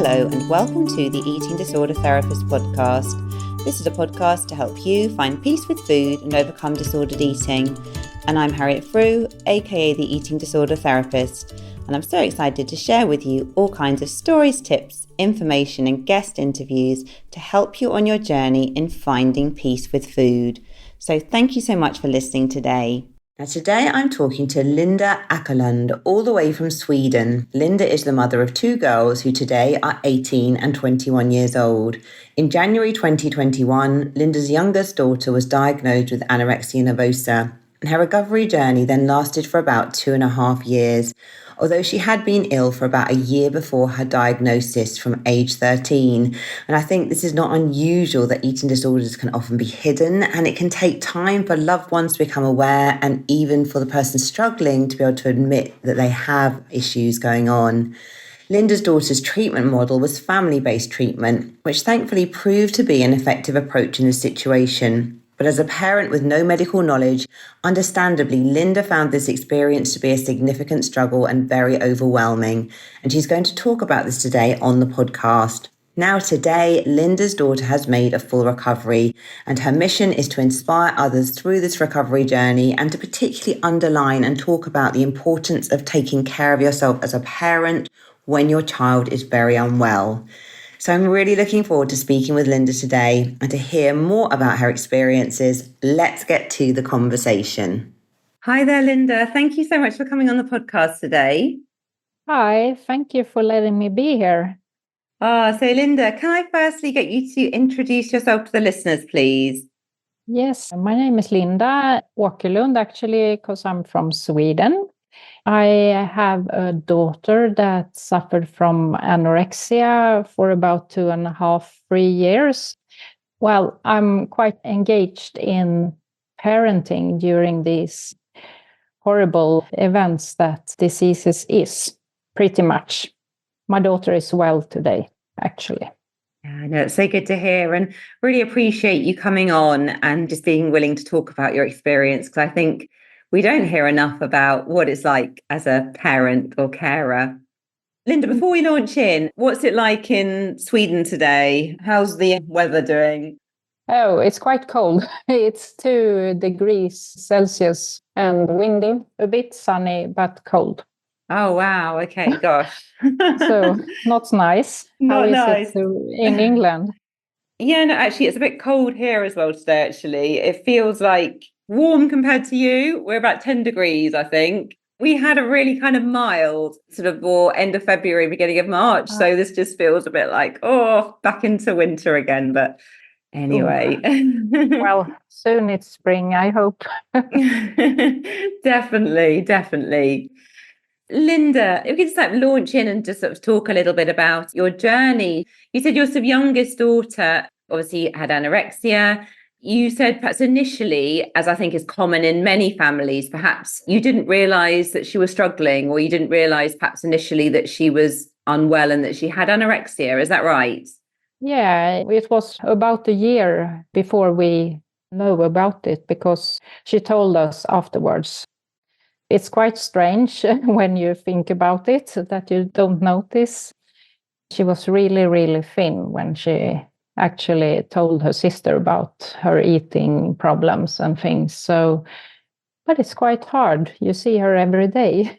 Hello and welcome to the Eating Disorder Therapist podcast. This is a podcast to help you find peace with food and overcome disordered eating. And I'm Harriet Frew, aka the Eating Disorder Therapist. And I'm so excited to share with you all kinds of stories, tips, information and guest interviews to help you on your journey in finding peace with food. So thank you so much for listening today. Now today I'm talking to Linda Åkerlund, all the way from Sweden. Linda is the mother of two girls who today are 18 and 21 years old. In January 2021, Linda's youngest daughter was diagnosed with Anorexia Nervosa, and her recovery journey then lasted for about 2.5 years, although she had been ill for about a year before her diagnosis from age 13. And I think this is not unusual that eating disorders can often be hidden, and it can take time for loved ones to become aware and even for the person struggling to be able to admit that they have issues going on. Linda's daughter's treatment model was family-based treatment, which thankfully proved to be an effective approach in this situation. But as a parent with no medical knowledge, understandably, Linda found this experience to be a significant struggle and very overwhelming. And she's going to talk about this today on the podcast. Now, today, Linda's daughter has made a full recovery, and her mission is to inspire others through this recovery journey and to particularly underline and talk about the importance of taking care of yourself as a parent when your child is very unwell. So I'm really looking forward to speaking with Linda today and to hear more about her experiences. Let's get to the conversation. Hi there, Linda. Thank you so much for coming on the podcast today. Hi, thank you for letting me be here. So Linda, can I firstly get you to introduce yourself to the listeners, please? Yes, my name is Linda Åkerlund, actually, because I'm from Sweden. I have a daughter that suffered from anorexia for about 2.5-3 years. Well, I'm quite engaged in parenting during these horrible events that diseases is, pretty much. My daughter is well today, actually. Yeah, I know, it's so good to hear, and really appreciate you coming on and just being willing to talk about your experience, because I think we don't hear enough about what it's like as a parent or carer. Linda, before we launch in, what's it like in Sweden today? How's the weather doing? Oh, it's quite cold. It's 2 degrees Celsius and windy, a bit sunny, but cold. Oh, wow. Okay, gosh. So not nice. Not How is nice. it in England? Yeah, no, actually, it's a bit cold here as well today, actually. It feels like warm compared to you. We're about 10 degrees, I think. We had a really kind of mild sort of or end of February, beginning of March. So this just feels a bit like, back into winter again. But anyway. Well, soon it's spring, I hope. Definitely. Linda, if we could just launch in and just sort of talk a little bit about your journey. You said your sort of youngest daughter obviously had anorexia. You said perhaps initially, as I think is common in many families, perhaps you didn't realise that she was struggling, or you didn't realise perhaps initially that she was unwell and that she had anorexia. Is that right? Yeah, it was about a year before we know about it, because she told us afterwards. It's quite strange when you think about it that you don't notice. She was really, really thin when she actually told her sister about her eating problems and things. So, but it's quite hard. You see her every day.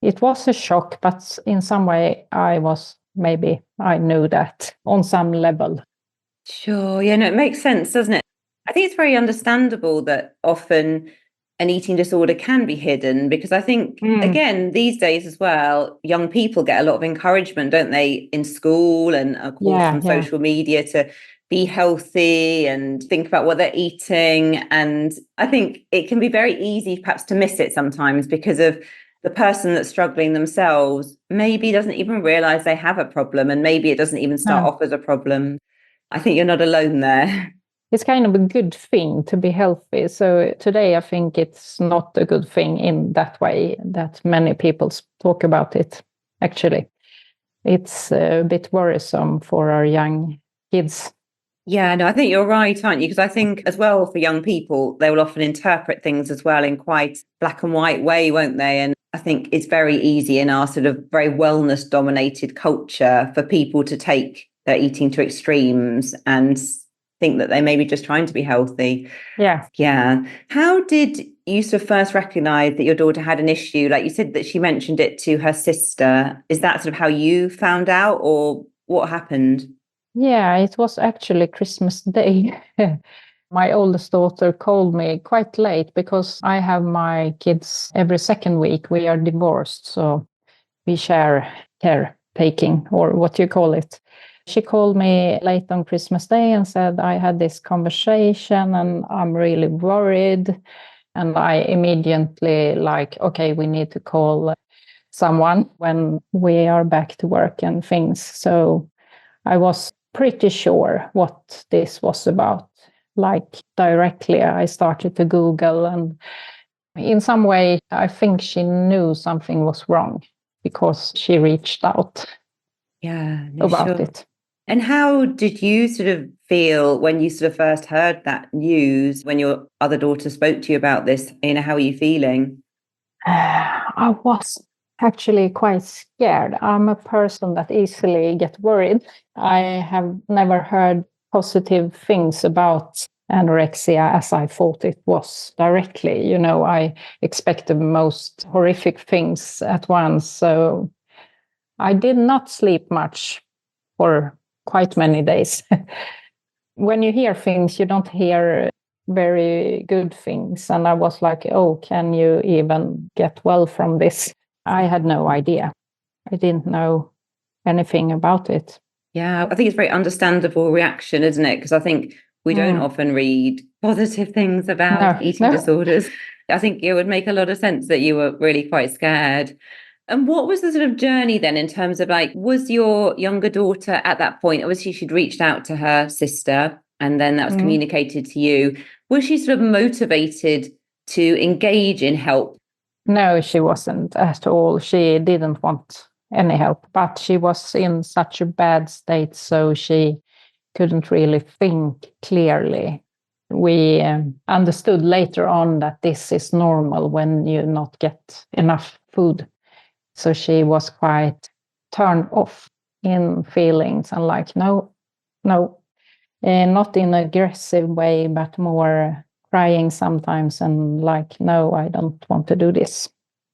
It was a shock, but in some way I knew that on some level. Sure. Yeah, no, it makes sense, doesn't it? I think it's very understandable that often an eating disorder can be hidden, because I think, again, these days as well, young people get a lot of encouragement, don't they, in school and of course from social media to be healthy and think about what they're eating. And I think it can be very easy perhaps to miss it sometimes, because of the person that's struggling themselves maybe doesn't even realize they have a problem, and maybe it doesn't even start off as a problem. I think you're not alone there. It's kind of a good thing to be healthy. So today I think it's not a good thing in that way that many people talk about it, actually. It's a bit worrisome for our young kids. Yeah, no, I think you're right, aren't you? Because I think as well for young people, they will often interpret things as well in quite black and white way, won't they? And I think it's very easy in our sort of very wellness dominated culture for people to take their eating to extremes and think that they may be just trying to be healthy. Yeah. Yeah. How did you sort of first recognize that your daughter had an issue? Like you said that she mentioned it to her sister. Is that sort of how you found out, or what happened? Yeah, it was actually Christmas Day. My oldest daughter called me quite late because I have my kids every second week. We are divorced, so we share caretaking, or what you call it. She called me late on Christmas Day and said, I had this conversation and I'm really worried. And I immediately like, okay, we need to call someone when we are back to work and things. So I was pretty sure what this was about. Like directly, I started to Google, and in some way, I think she knew something was wrong because she reached out about Sure. it. And how did you sort of feel when you sort of first heard that news, when your other daughter spoke to you about this? How are you feeling? I was actually quite scared. I'm a person that easily get worried. I have never heard positive things about anorexia as I thought it was directly. You know, I expect the most horrific things at once. So I did not sleep much for quite many days. When you hear things, you don't hear very good things. And I was like, oh, can you even get well from this? I had no idea. I didn't know anything about it. Yeah, I think it's a very understandable reaction, isn't it? Because I think we don't often read positive things about eating No. disorders. I think it would make a lot of sense that you were really quite scared. And what was the sort of journey then in terms of like, was your younger daughter at that point, obviously she'd reached out to her sister and then that was communicated to you. Was she sort of motivated to engage in help? No, she wasn't at all. She didn't want any help, but she was in such a bad state, so she couldn't really think clearly. We understood later on that this is normal when you not get enough food. So she was quite turned off in feelings and like, no, no, not in an aggressive way, but more crying sometimes and like, no, I don't want to do this.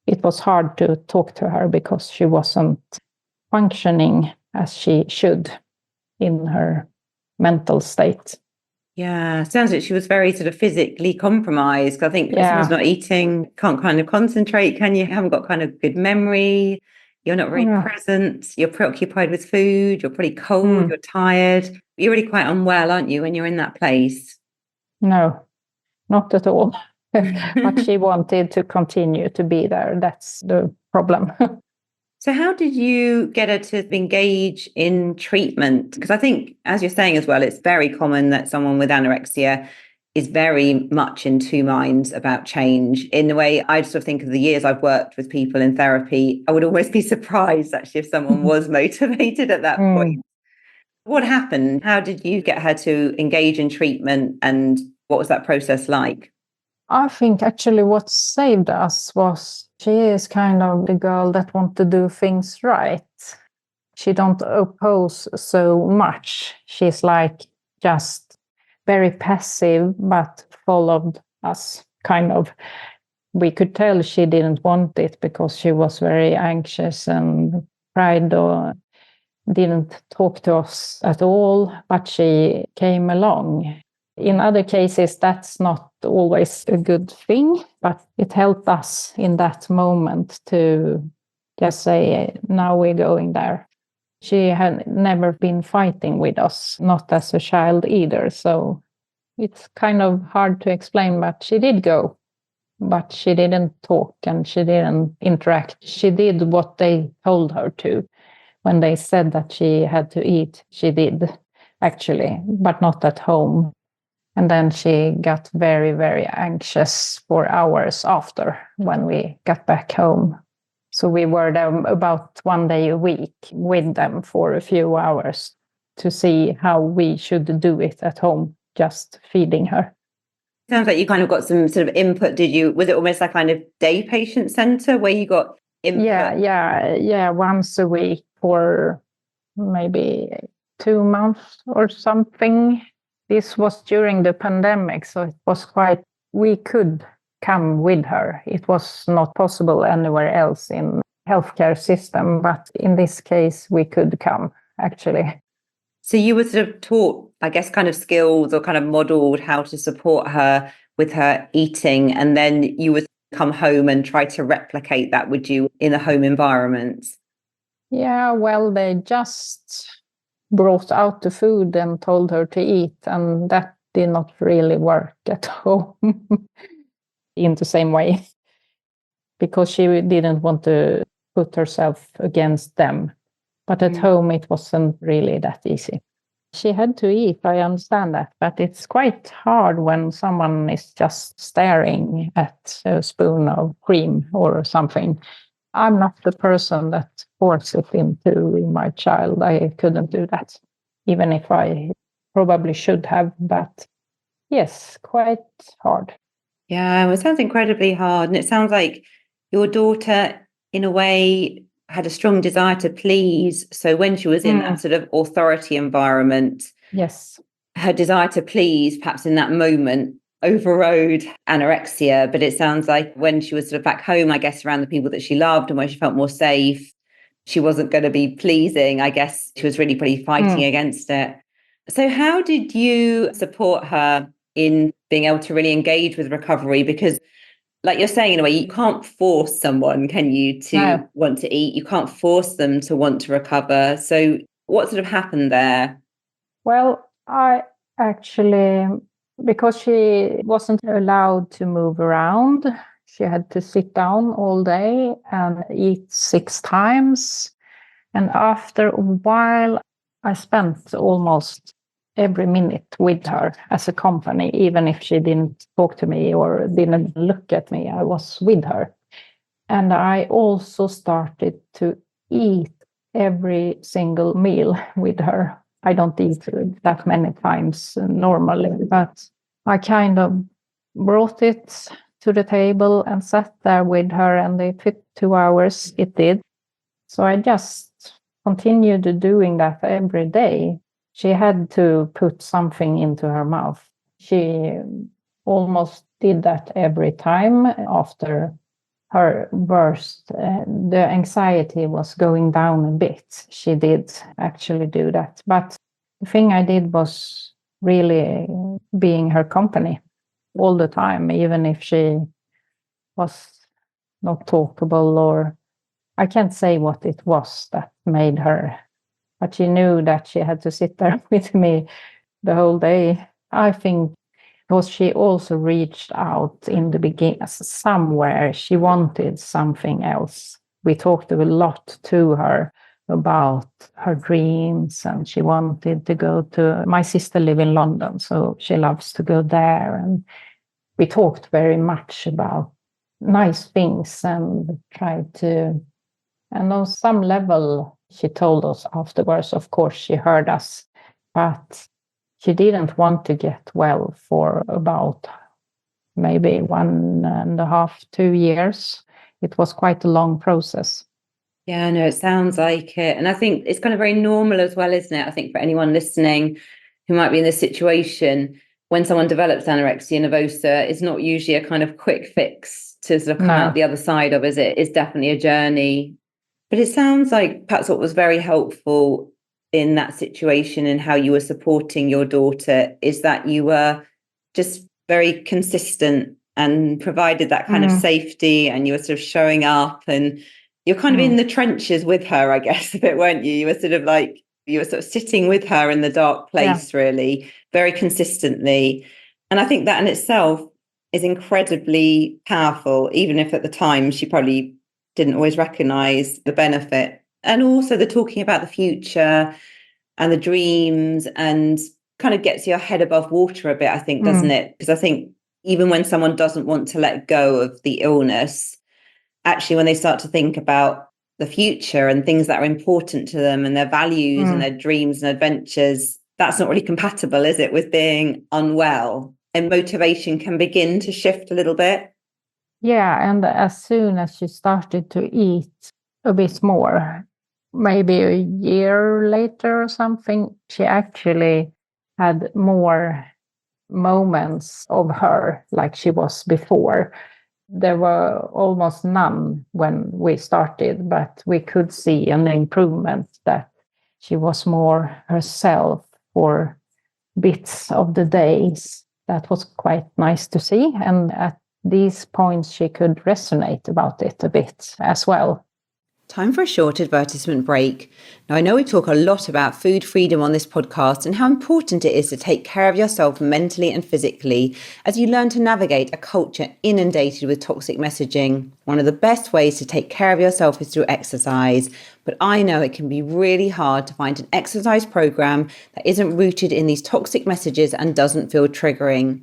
It was hard to talk to her because she wasn't functioning as she should in her mental state. Yeah, sounds like she was very sort of physically compromised. I think if someone's not eating, can't kind of concentrate, can you? Haven't got kind of good memory. You're not very present. You're preoccupied with food. You're pretty cold. You're tired. You're really quite unwell, aren't you, when you're in that place? No, not at all. But she wanted to continue to be there. That's the problem. So how did you get her to engage in treatment? Because I think, as you're saying as well, it's very common that someone with anorexia is very much in two minds about change. In the way I sort of think of the years I've worked with people in therapy, I would always be surprised actually if someone was motivated at that point. What happened? How did you get her to engage in treatment and what was that process like? I think actually what saved us was she is kind of the girl that wants to do things right. She don't oppose so much. She's like just very passive, but followed us kind of. We could tell she didn't want it because she was very anxious and cried or didn't talk to us at all, but she came along. In other cases, that's not always a good thing, but it helped us in that moment to just say, now we're going there. She had never been fighting with us, not as a child either. So it's kind of hard to explain, but she did go. But she didn't talk and she didn't interact. She did what they told her to. When they said that she had to eat, she did actually, but not at home. And then she got very, very anxious for hours after when we got back home. So we were there about 1 day a week with them for a few hours to see how we should do it at home, just feeding her. Sounds like you kind of got some sort of input. Was it almost like kind of day patient center where you got input? Yeah. Once a week for maybe 2 months or something. This was during the pandemic, so it was we could come with her. It was not possible anywhere else in healthcare system, but in this case, we could come, actually. So you were sort of taught, I guess, kind of skills or kind of modeled how to support her with her eating, and then you would come home and try to replicate that, would you, in a home environment? Yeah, well, they just brought out the food and told her to eat, and that did not really work at home in the same way, because she didn't want to put herself against them. But at home, it wasn't really that easy. She had to eat, I understand that, but it's quite hard when someone is just staring at a spoon of cream or something. I'm not the person that forced it into my child. I couldn't do that, even if I probably should have. But yes, quite hard. Yeah, it sounds incredibly hard. And it sounds like your daughter, in a way, had a strong desire to please. So when she was in that sort of authority environment, yes, her desire to please, perhaps in that moment, overrode anorexia. But it sounds like when she was sort of back home, I guess, around the people that she loved and where she felt more safe, she wasn't going to be pleasing. I guess she was really pretty fighting against it. So how did you support her in being able to really engage with recovery? Because like you're saying, in a way, you can't force someone, can you, to want to eat? You can't force them to want to recover. So what sort of happened there? Well, I actually, because she wasn't allowed to move around, she had to sit down all day and eat 6 times. And after a while, I spent almost every minute with her as a company, even if she didn't talk to me or didn't look at me, I was with her. And I also started to eat every single meal with her. I don't eat that many times normally, but I kind of brought it to the table and sat there with her, and if it 2 hours, it did. So I just continued doing that every day. She had to put something into her mouth. She almost did that every time after her worst. The anxiety was going down a bit. She did actually do that. But the thing I did was really being her company all the time, even if she was not talkable, or I can't say what it was that made her, but she knew that she had to sit there with me the whole day. I think because she also reached out in the beginning somewhere. She wanted something else. We talked a lot to her about her dreams, and she wanted to go to, my sister lives in London, so she loves to go there. And we talked very much about nice things and tried to, and on some level, she told us afterwards, of course, she heard us, but she didn't want to get well for about maybe 1.5, 2 years. It was quite a long process. Yeah, no, it sounds like it. And I think it's kind of very normal as well, isn't it? I think for anyone listening who might be in this situation, when someone develops anorexia nervosa, it's not usually a kind of quick fix to sort of come out the other side of, is it? It's definitely a journey. But it sounds like perhaps what was very helpful in that situation and how you were supporting your daughter is that you were just very consistent and provided that kind of safety, and you were sort of showing up, and you're kind of in the trenches with her, I guess, a bit, weren't you? You were sort of sitting with her in the dark place, really, very consistently. And I think that in itself is incredibly powerful, even if at the time she probably didn't always recognize the benefit. And also the talking about the future and the dreams, and kind of gets your head above water a bit, I think, doesn't it? Because I think even when someone doesn't want to let go of the illness, actually when they start to think about the future and things that are important to them and their values and their dreams and adventures, that's not really compatible, is it, with being unwell? and motivation can begin to shift a little bit. Yeah, and as soon as she started to eat a bit more, maybe a year later or something, she actually had more moments of her like she was before. There were almost none when we started, but we could see an improvement that she was more herself for bits of the days. That was quite nice to see. And at these points, she could resonate about it a bit as well. Time for a short advertisement break. Now, I know we talk a lot about food freedom on this podcast and how important it is to take care of yourself mentally and physically as you learn to navigate a culture inundated with toxic messaging. One of the best ways to take care of yourself is through exercise, but I know it can be really hard to find an exercise program that isn't rooted in these toxic messages and doesn't feel triggering.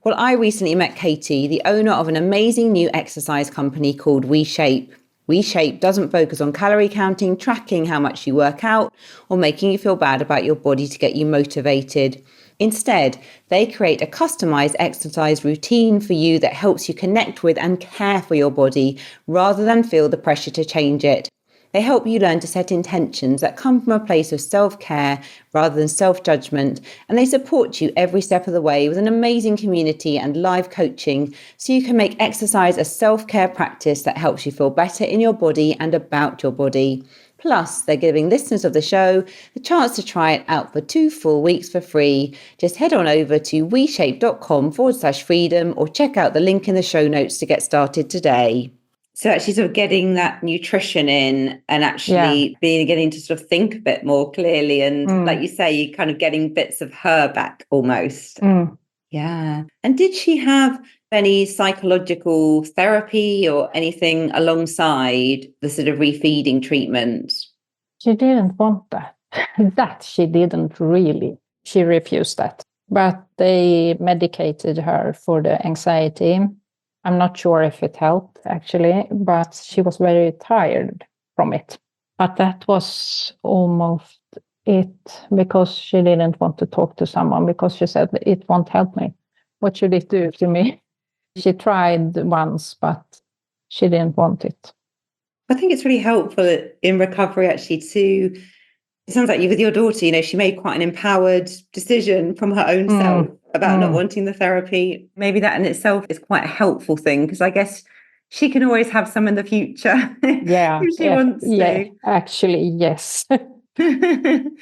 Well, I recently met Katie, the owner of an amazing new exercise company called WeShape. WeShape doesn't focus on calorie counting, tracking how much you work out, or making you feel bad about your body to get you motivated. Instead, they create a customized exercise routine for you that helps you connect with and care for your body rather than feel the pressure to change it. They help you learn to set intentions that come from a place of self-care rather than self-judgment, and they support you every step of the way with an amazing community and live coaching so you can make exercise a self-care practice that helps you feel better in your body and about your body. Plus, they're giving listeners of the show the chance to try it out for 2 full weeks for free. Just head on over to weshape.com/freedom or check out the link in the show notes to get started today. So actually sort of getting that nutrition in and actually getting to sort of think a bit more clearly. And like you say, you're kind of getting bits of her back almost. Yeah. And did she have any psychological therapy or anything alongside the sort of refeeding treatment? She didn't want that. That she didn't really. She refused that. But they medicated her for the anxiety. I'm not sure if it helped, actually, but she was very tired from it. But that was almost it, because she didn't want to talk to someone, because she said, it won't help me. What should it do to me? She tried once, but she didn't want it. I think it's really helpful in recovery, actually, to... It sounds like you with your daughter, she made quite an empowered decision from her own self about not wanting the therapy. Maybe that in itself is quite a helpful thing, because I guess she can always have some in the future if she wants to. Yeah, actually, yes. And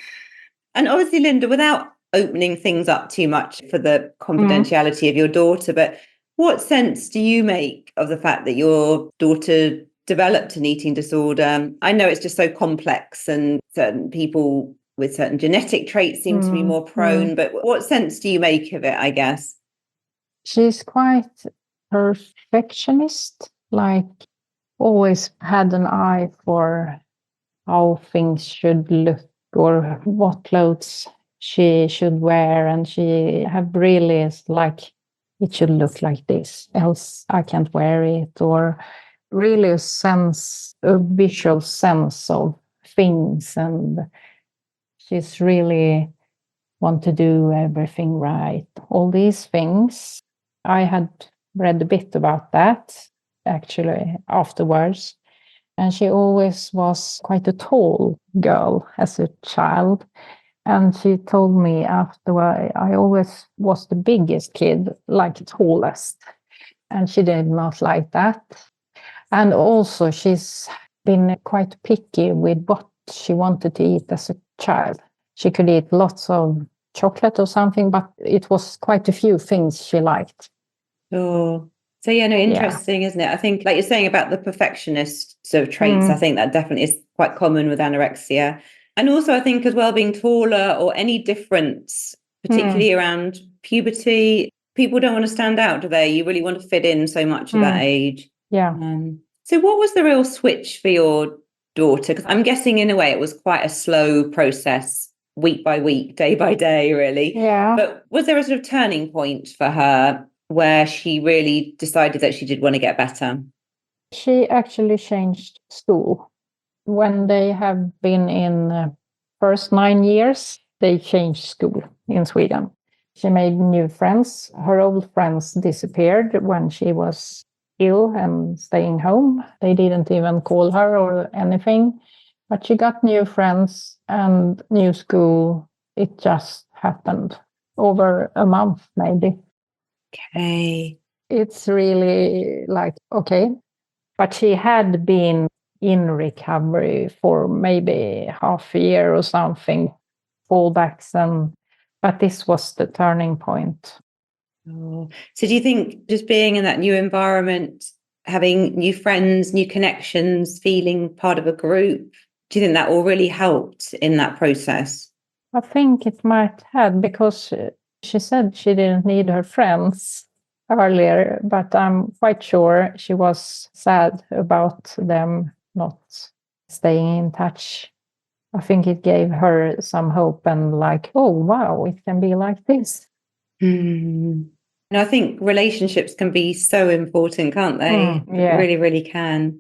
obviously, Linda, without opening things up too much for the confidentiality of your daughter, but what sense do you make of the fact that your daughter developed an eating disorder? I know it's just so complex, and certain people with certain genetic traits seem to be more prone, but what sense do you make of it, I guess? She's quite perfectionist, like always had an eye for how things should look or what clothes she should wear, and she have really like, it should look like this, else I can't wear it, or really a visual sense of things, and she's really want to do everything right. All these things. I had read a bit about that actually afterwards, and she always was quite a tall girl as a child. And she told me afterward, I always was the biggest kid, like the tallest, and she did not like that. And also, she's been quite picky with what she wanted to eat as a child. She could eat lots of chocolate or something, but it was quite a few things she liked. Oh, so interesting, isn't it? I think, like you're saying about the perfectionist sort of traits, I think that definitely is quite common with anorexia. And also, I think as well, being taller or any difference, particularly around puberty, people don't want to stand out, do they? You really want to fit in so much at that age. Yeah. So what was the real switch for your daughter? Because I'm guessing in a way it was quite a slow process, week by week, day by day, really. Yeah. But was there a sort of turning point for her where she really decided that she did want to get better? She actually changed school. When they have been in first 9 years, they changed school in Sweden. She made new friends. Her old friends disappeared when she was ill and staying home. They didn't even call her or anything. But she got new friends and new school. It just happened over a month, maybe. Okay. It's really like, okay. But she had been in recovery for maybe half a year or something, fallbacks, but this was the turning point. Oh. So do you think just being in that new environment, having new friends, new connections, feeling part of a group, do you think that all really helped in that process? I think it might have, because she said she didn't need her friends earlier, but I'm quite sure she was sad about them not staying in touch. I think it gave her some hope and like, oh, wow, it can be like this. And I think relationships can be so important, can't they? Yeah. Really, really can.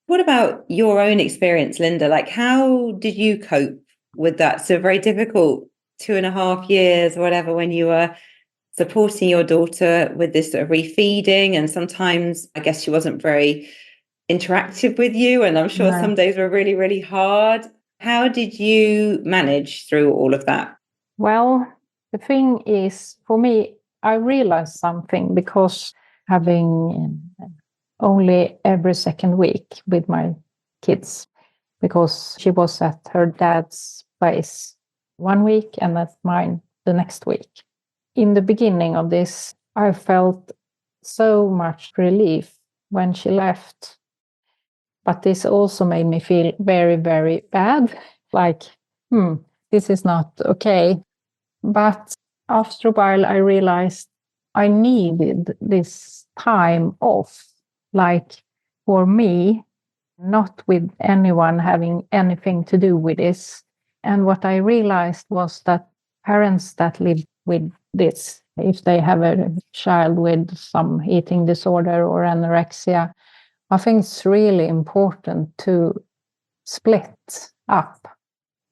What about your own experience, Linda? Like, how did you cope with that? So very difficult 2.5 years or whatever when you were supporting your daughter with this sort of refeeding. And sometimes I guess she wasn't very interactive with you. And I'm sure some days were really, really hard. How did you manage through all of that? Well, the thing is, for me, I realized something because having only every second week with my kids, because she was at her dad's place 1 week and at mine the next week. In the beginning of this, I felt so much relief when she left. But this also made me feel very, very bad. Like, this is not okay. But after a while, I realized I needed this time off, like for me, not with anyone having anything to do with this. And what I realized was that parents that live with this, if they have a child with some eating disorder or anorexia, I think it's really important to split up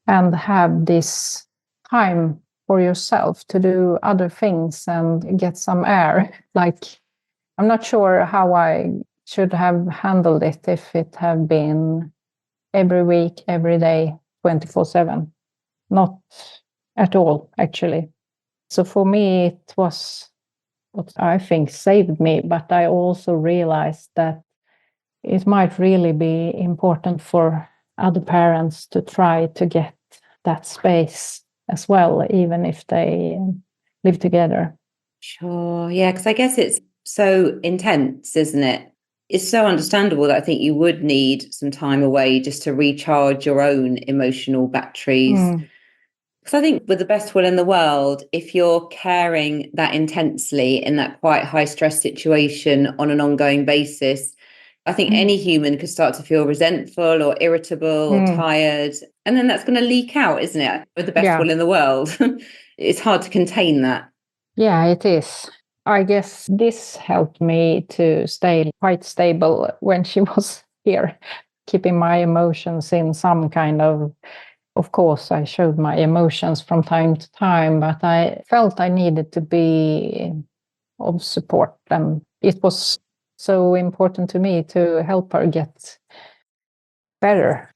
and have this time for yourself to do other things and get some air. Like, I'm not sure how I should have handled it if it had been every week, every day, 24/7. Not at all, actually. So for me, it was what I think saved me, but I also realized that it might really be important for other parents to try to get that space as well, even if they live together. Sure. Yeah, because I guess it's so intense, isn't it? It's so understandable that I think you would need some time away just to recharge your own emotional batteries. Because I think with the best will in the world, if you're caring that intensely in that quite high stress situation on an ongoing basis, I think any human could start to feel resentful or irritable or tired. And then that's going to leak out, isn't it? With the best will in the world. It's hard to contain that. Yeah, it is. I guess this helped me to stay quite stable when she was here, keeping my emotions in some kind of course, I showed my emotions from time to time, but I felt I needed to be of support. And it was so important to me to help her get better.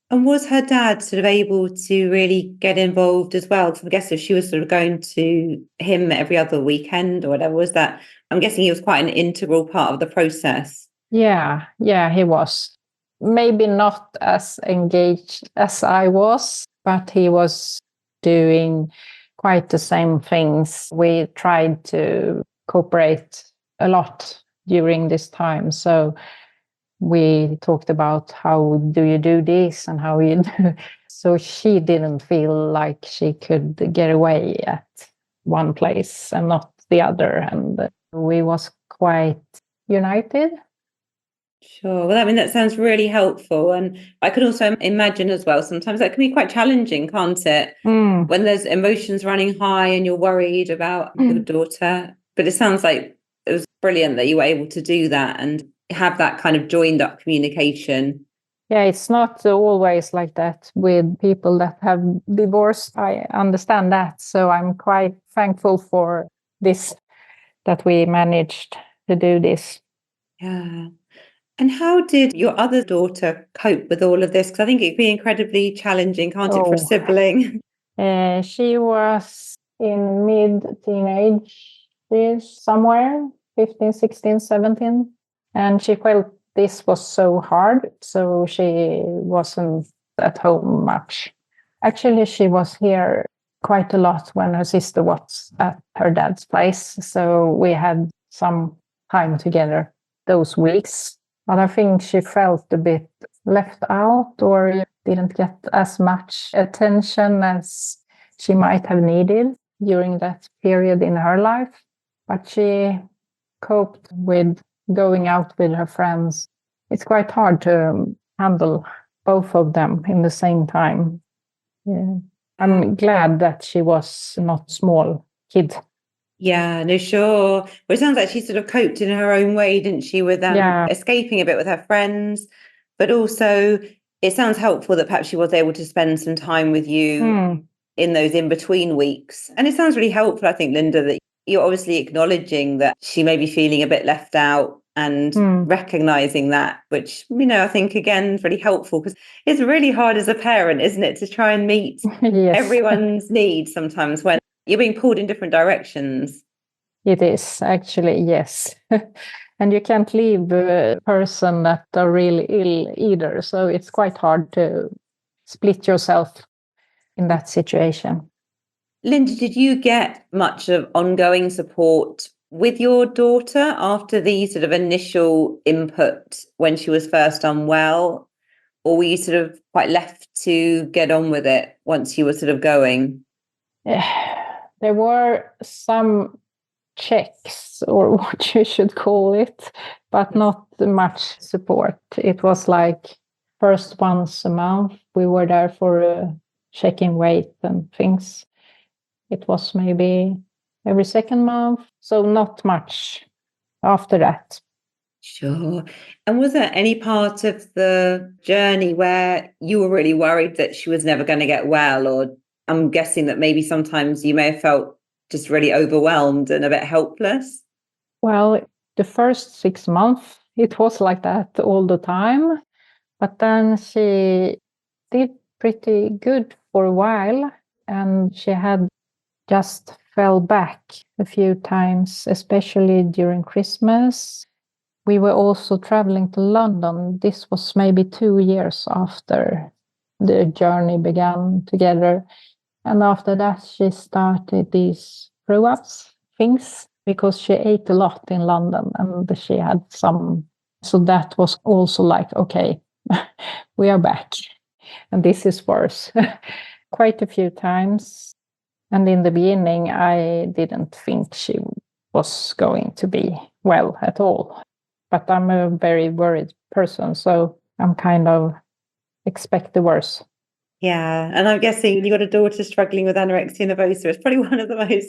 And was her dad sort of able to really get involved as well? Because I guess if she was sort of going to him every other weekend or whatever, was that, I'm guessing he was quite an integral part of the process. Yeah, he was. Maybe not as engaged as I was, but he was doing quite the same things. We tried to cooperate a lot during this time. So we talked about how do you do this and how you do. So she didn't feel like she could get away at one place and not the other. And we was quite united. Sure. Well, I mean, that sounds really helpful. And I could also imagine as well, sometimes that can be quite challenging, can't it? When there's emotions running high and you're worried about your daughter. But it sounds like it was brilliant that you were able to do that and have that kind of joined up communication. Yeah, it's not always like that with people that have divorced. I understand that. So I'm quite thankful for this, that we managed to do this. Yeah. And how did your other daughter cope with all of this? Because I think it can be incredibly challenging, can't it, for a Oh, sibling? she was in mid-teenage somewhere, 15, 16, 17. And she felt this was so hard. So she wasn't at home much. Actually, she was here quite a lot when her sister was at her dad's place. So we had some time together those weeks. But I think she felt a bit left out or didn't get as much attention as she might have needed during that period in her life. But she coped with going out with her friends. It's quite hard to handle both of them in the same time. Yeah. I'm glad that she was not small kid. Yeah, no, sure. Well, it sounds like she sort of coped in her own way, didn't she, with Yeah. escaping a bit with her friends, but also it sounds helpful that perhaps she was able to spend some time with you in those in-between weeks. And it sounds really helpful, I think, Linda, that you're obviously acknowledging that she may be feeling a bit left out and recognizing that, which, I think, again, is really helpful because it's really hard as a parent, isn't it, to try and meet Yes. everyone's needs sometimes when you're being pulled in different directions. It is actually, yes. And you can't leave a person that are really ill either. So it's quite hard to split yourself in that situation. Linda, did you get much of ongoing support with your daughter after the sort of initial input when she was first unwell? Or were you sort of quite left to get on with it once you were sort of going? There were some checks, or what you should call it, but not much support. It was like first once a month we were there for checking weight and things. It was maybe every second month, so not much after that. Sure. And was there any part of the journey where you were really worried that she was never going to get well? Or I'm guessing that maybe sometimes you may have felt just really overwhelmed and a bit helpless. Well, the first 6 months, it was like that all the time. But then she did pretty good for a while, and she had just fell back a few times, especially during Christmas. We were also traveling to London. This was maybe 2 years after the journey began together. And after that, she started these throw-ups things because she ate a lot in London and she had some. So that was also like, okay, we are back. And this is worse. Quite a few times. And in the beginning, I didn't think she was going to be well at all. But I'm a very worried person, so I'm kind of expect the worst. Yeah. And I'm guessing you got a daughter struggling with anorexia nervosa. It's probably one of the most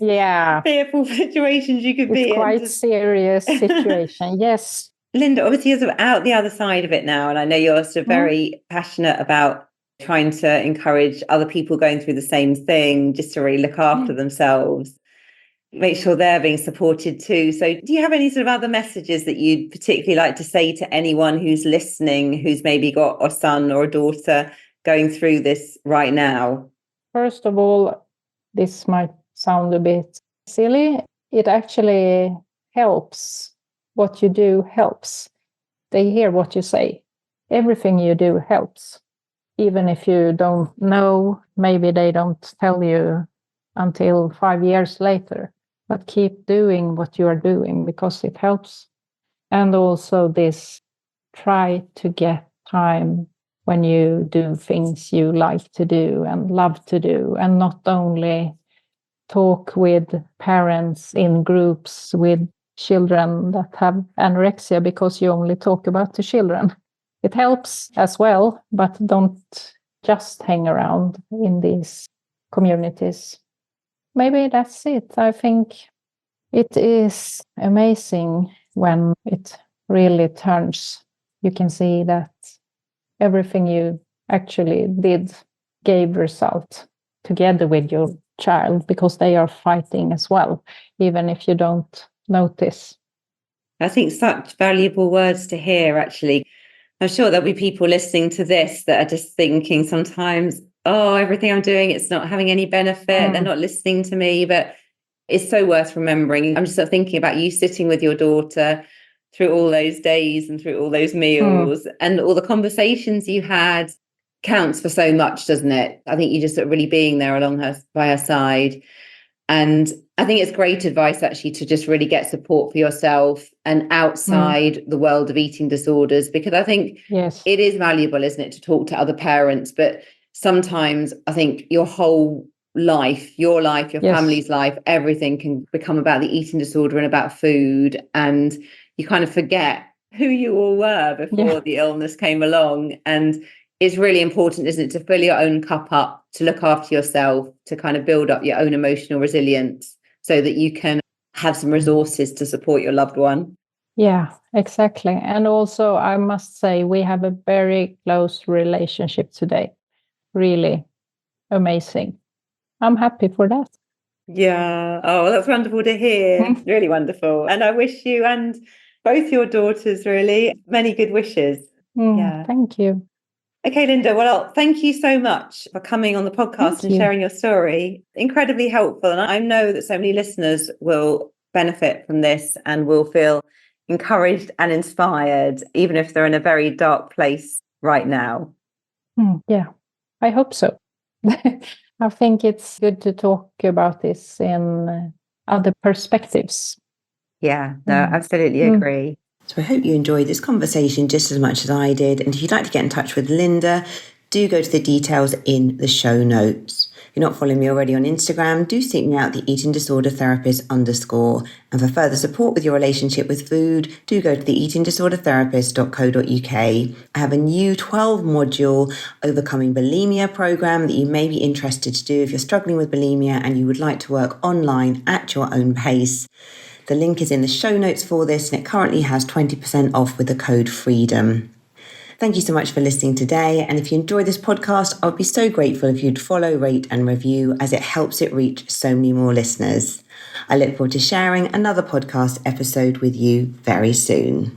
fearful situations you could be in. It's quite serious situation, yes. Linda, obviously you're sort of out the other side of it now. And I know you're sort of very passionate about trying to encourage other people going through the same thing, just to really look after themselves, make sure they're being supported too. So do you have any sort of other messages that you'd particularly like to say to anyone who's listening, who's maybe got a son or a daughter going through this right now? First of all, this might sound a bit silly. It actually helps. What you do helps. They hear what you say. Everything you do helps. Even if you don't know, maybe they don't tell you until 5 years later. But keep doing what you are doing because it helps. And also this, try to get time when you do things you like to do and love to do, and not only talk with parents in groups with children that have anorexia because you only talk about the children. It helps as well, but don't just hang around in these communities. Maybe that's it. I think it is amazing when it really turns. You can see that everything you actually did gave result together with your child, because they are fighting as well, even if you don't notice. I think such valuable words to hear, actually. I'm sure there'll be people listening to this that are just thinking sometimes, oh, everything I'm doing, it's not having any benefit. They're not listening to me, but it's so worth remembering. I'm just sort of thinking about you sitting with your daughter through all those days and through all those meals and all the conversations you had counts for so much, doesn't it? I think you just sort of really being there along her, by her side. And I think it's great advice, actually, to just really get support for yourself and outside the world of eating disorders, because I think it is valuable, isn't it, to talk to other parents. But sometimes I think your whole life, your family's life, everything can become about the eating disorder and about food. And you kind of forget who you all were before the illness came along. And it's really important, isn't it, to fill your own cup up, to look after yourself, to kind of build up your own emotional resilience so that you can have some resources to support your loved one. Yeah, exactly. And also, I must say, we have a very close relationship today. Really amazing. I'm happy for that. Yeah. Oh, that's wonderful to hear. Really wonderful. And I wish you and both your daughters really many good wishes. Thank you. Okay, Linda, well, thank you so much for coming on the podcast and sharing your story. Incredibly helpful. And I know that so many listeners will benefit from this and will feel encouraged and inspired, even if they're in a very dark place right now. Yeah, I hope so. I think it's good to talk about this in other perspectives. Yeah, no, absolutely agree. So I hope you enjoyed this conversation just as much as I did. And if you'd like to get in touch with Linda, do go to the details in the show notes. If you're not following me already on Instagram, do seek me out, the eating disorder therapist _. And for further support with your relationship with food, do go to the eatingdisordertherapist.co.uk. I have a new 12-module overcoming bulimia program that you may be interested to do if you're struggling with bulimia and you would like to work online at your own pace. The link is in the show notes for this, and it currently has 20% off with the code FREEDOM. Thank you so much for listening today. And if you enjoy this podcast, I would be so grateful if you'd follow, rate and review, as it helps it reach so many more listeners. I look forward to sharing another podcast episode with you very soon.